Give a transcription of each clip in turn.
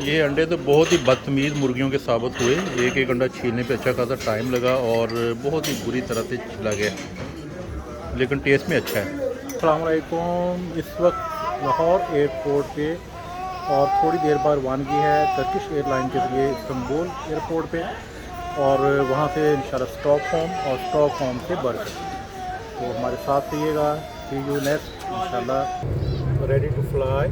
ये अंडे तो बहुत ही बदतमीज़ मुर्गियों के साबित हुए। एक एक अंडा छीलने पे अच्छा खासा टाइम लगा और बहुत ही बुरी तरह से छिला गया, लेकिन टेस्ट में अच्छा है। अस्सलाम वालेकुम। इस वक्त लाहौर एयरपोर्ट पे और थोड़ी देर बाद रवानगी है टर्किश एयरलाइन के ज़रिए इस्तांबुल एयरपोर्ट पे, और वहाँ से इंशाल्लाह स्टॉकहोम और स्टॉकहोम से बर्गर। तो हमारे साथ रहिएगा। सी यू नेक्स्ट इंशाल्लाह। Ready to fly.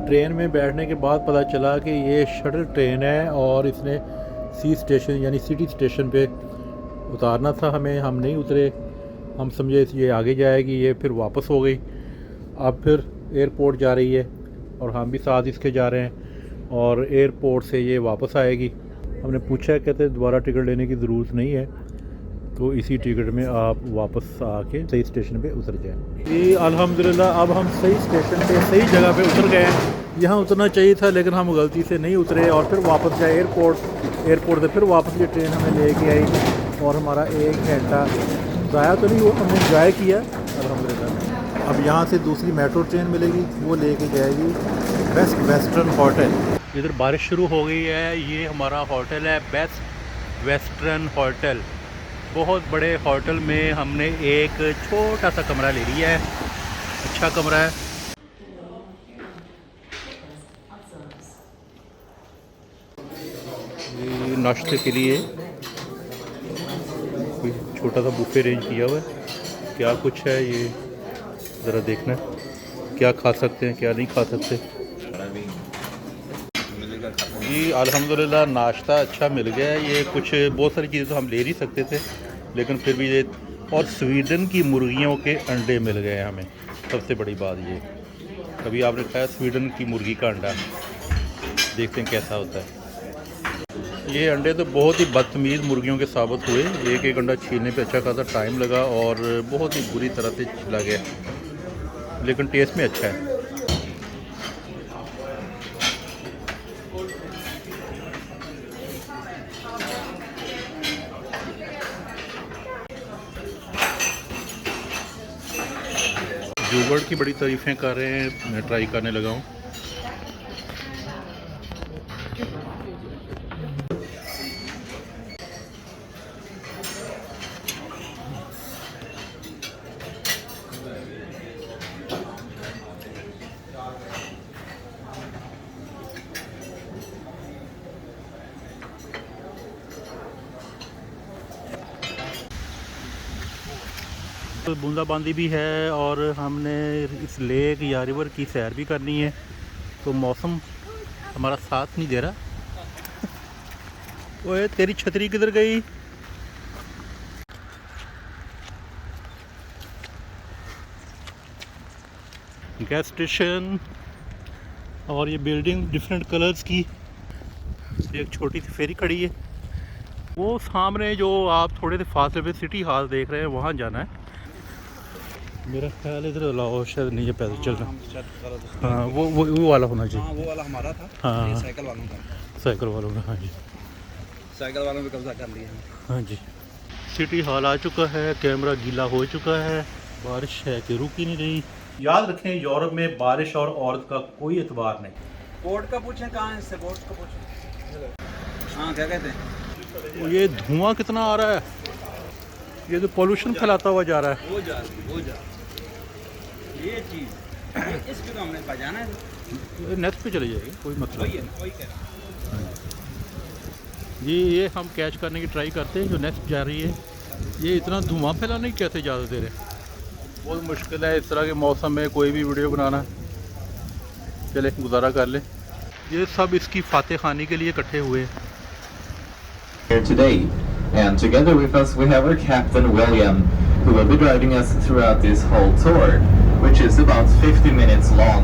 ट्रेन में बैठने के बाद पता चला कि ये शटल ट्रेन है और इसने सी स्टेशन यानी सिटी स्टेशन पे उतारना था हमें। हम नहीं उतरे, हम समझे ये आगे जाएगी, ये फिर वापस हो गई। अब फिर एयरपोर्ट जा रही है और हम भी साथ इसके जा रहे हैं और एयरपोर्ट से ये वापस आएगी। हमने पूछा, कहते दोबारा टिकट लेने की ज़रूरत नहीं है, तो इसी टिकट में आप वापस आके सही स्टेशन पे उतर जाएं। जी अल्हम्दुलिल्लाह, अब हम सही स्टेशन पे सही जगह पे उतर गए हैं। यहाँ उतरना चाहिए था लेकिन हम गलती से नहीं उतरे और फिर वापस गए एयरपोर्ट से। फिर वापस ये ट्रेन हमें लेके आई और हमारा 1 घंटा ज़ाया तो नहीं हुआ, हमने इंजॉय किया अल्हम्दुलिल्लाह। अब यहाँ से दूसरी मेट्रो ट्रेन मिलेगी, वो लेके जाएगी बेस्ट वेस्टर्न होटल। इधर बारिश शुरू हो गई है। ये हमारा होटल है बेस्ट वेस्टर्न होटल। बहुत बड़े होटल में हमने एक छोटा सा कमरा ले लिया है, अच्छा कमरा है। ये नाश्ते के लिए कोई छोटा सा बुफे अरेंज किया हुआ है। क्या कुछ है ये ज़रा देखना है, क्या खा सकते हैं क्या नहीं खा सकते। जी अल्हम्दुलिल्लाह नाश्ता अच्छा मिल गया है। ये कुछ बहुत सारी चीज़ें तो हम ले नहीं सकते थे, लेकिन फिर भी ये, और स्वीडन की मुर्गियों के अंडे मिल गए हमें। सबसे बड़ी बात ये, कभी आपने खाया स्वीडन की मुर्गी का अंडा? देखते हैं कैसा होता है। ये अंडे तो बहुत ही बदतमीज़ मुर्गियों के साबित हुए। एक एक अंडा छीलने पे अच्छा खासा टाइम लगा और बहुत ही बुरी तरह से छिला गया, लेकिन टेस्ट में अच्छा है। यूबर्ट की बड़ी तारीफ़ें कर रहे हैं, मैं ट्राई करने लगा हूँ। तो बूंदाबांदी भी है और हमने इस लेक या रिवर की सैर भी करनी है, तो मौसम हमारा साथ नहीं दे रहा। ओए तेरी छतरी किधर गई? गैस स्टेशन और ये बिल्डिंग डिफरेंट कलर्स की। एक छोटी सी फेरी खड़ी है। वो सामने जो आप थोड़े से फासले पे सिटी हॉल देख रहे हैं, वहाँ जाना है मेरा ख्याल। इधर अलावा शायद नहीं है, पैदल चल रहा। हाँ वो वाला होना चाहिए। हाँ वो वाला हमारा था। हाँ साइकिल वालों का। साइकिल वालों का। हाँ जी साइकिल वालों ने कब्जा कर लिया है। हाँ जी। सिटी हॉल आ चुका है, कैमरा गीला हो चुका है, बारिश है कि रुक ही नहीं रही। याद रखें यूरोप में बारिश और औरत का कोई एतबार नहीं। बोर्ड का पूछें कहाँ है, इससे बोर्ड का पूछें। हाँ क्या कहते हैं? ये धुआं कितना आ रहा है, ये तो पोल्यूशन फैलाता हुआ जा रहा है। वो जा ये चीज़ इस पे तो हमने बजाना है, नेक्स्ट पे चले जाएगी, कोई मसला वही नहीं। है ना, वही कह रहा हूँ। जी ये हम कैच करने की ट्राई करते हैं जो नेक्स्ट जा रही है। ये इतना धुआं फैलाने की कैसे इजाज़त दे रहे हैं, बहुत मुश्किल है इस तरह के मौसम में कोई भी वीडियो बनाना। चले गुजारा कर ले। ये सब इसकी फातह खानी के लिए इकट्ठे हुए हैं। Here today, and together with us we have our captain William, who will be driving us throughout this whole tour, which is about 50 minutes long.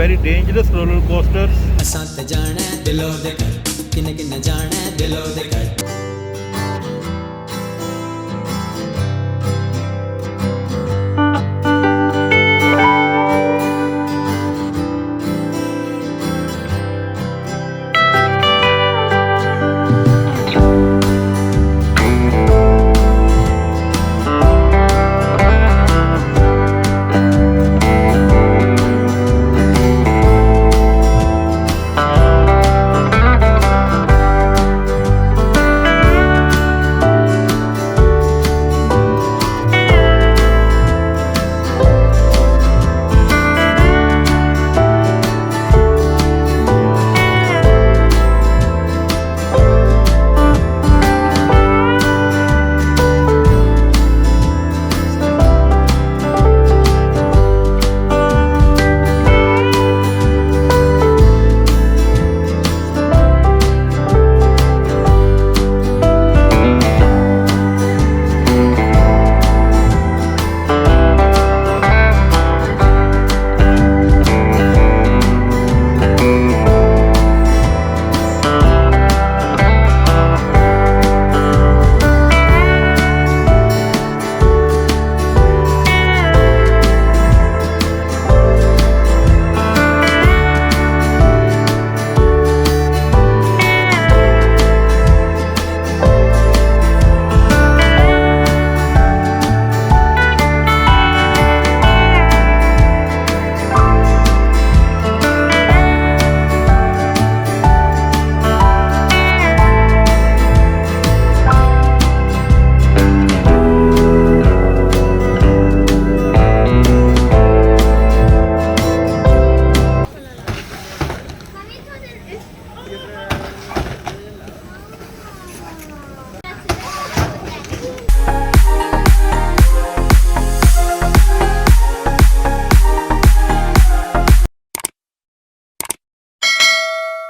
Very dangerous roller coasters. असां ते जाना दिलो दे कर किने किने जाना दिलो दे कर